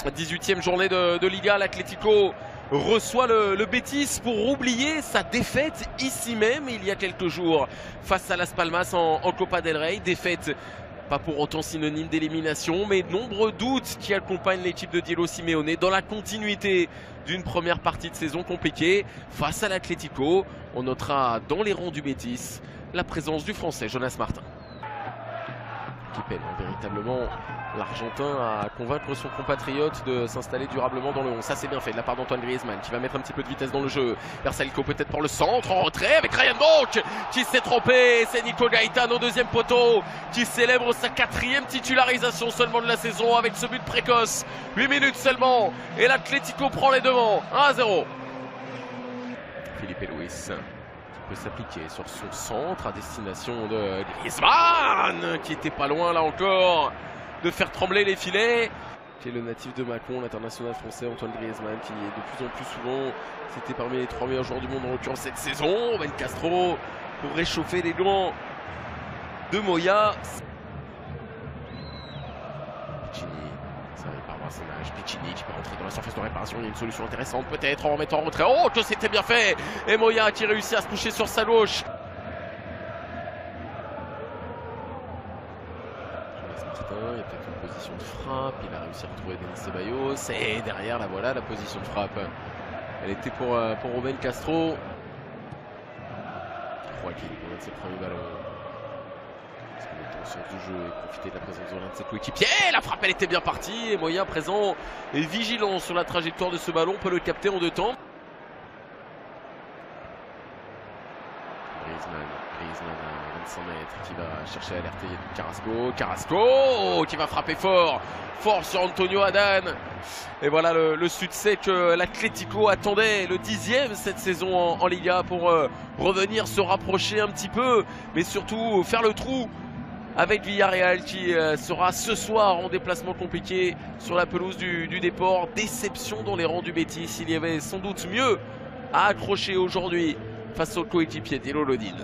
18e journée de Liga, l'Atlético reçoit le Betis pour oublier sa défaite ici même il y a quelques jours face à Las Palmas en Copa del Rey. Défaite pas pour autant synonyme d'élimination, mais nombreux doutes qui accompagnent l'équipe de Diego Simeone dans la continuité d'une première partie de saison compliquée face à l'Atlético. On notera dans les rangs du Betis la présence du Français Jonas Martin, qui peine véritablement l'Argentin à convaincre son compatriote de s'installer durablement dans le 11. Ça c'est bien fait de la part d'Antoine Griezmann qui va mettre un petit peu de vitesse dans le jeu. Versalico peut-être pour le centre, en retrait avec Ryan Bonk qui s'est trompé. C'est Nico Gaetano, deuxième poteau, qui célèbre sa 4e titularisation seulement de la saison avec ce but précoce. 8 minutes seulement et l'Atlético prend les devants. 1-0. Felipe Luis peut s'appliquer sur son centre à destination de Griezmann qui était pas loin là encore de faire trembler les filets. Qui est le natif de Mâcon, l'international français Antoine Griezmann, qui est de plus en plus souvent, c'était parmi les 3 meilleurs joueurs du monde en l'occurrence cette saison. Ben Castro pour réchauffer les gants de Moya. Piccini, ça arrive par brassonnage. Piccini qui peut rentrer dans la surface de réparation. Il y a une solution intéressante peut-être en remettant en retrait. Oh que c'était bien fait. Et Moya qui réussit à se coucher sur sa gauche. Il y a peut-être une position de frappe, il a réussi à retrouver Denis Ceballos et derrière la voilà la position de frappe. Elle était pour Ruben Castro. Joaquin pour l'un de ses premiers ballons. Est-ce qu'il est en sens du jeu et profiter de la présence de l'un de ses coéquipiers? La frappe elle était bien partie et Moya présent et vigilant sur la trajectoire de ce ballon, peut le capter en 2 temps. Griezmann à 25 mètres qui va chercher à alerter Carrasco qui va frapper fort sur Antonio Adan. Et voilà le succès que l'Atlético attendait, le 10e cette saison en Liga, pour revenir se rapprocher un petit peu, mais surtout faire le trou avec Villarreal qui sera ce soir en déplacement compliqué sur la pelouse du Déport. Déception dans les rangs du Betis, il y avait sans doute mieux à accrocher aujourd'hui face au coéquipier d'Elo Lodin.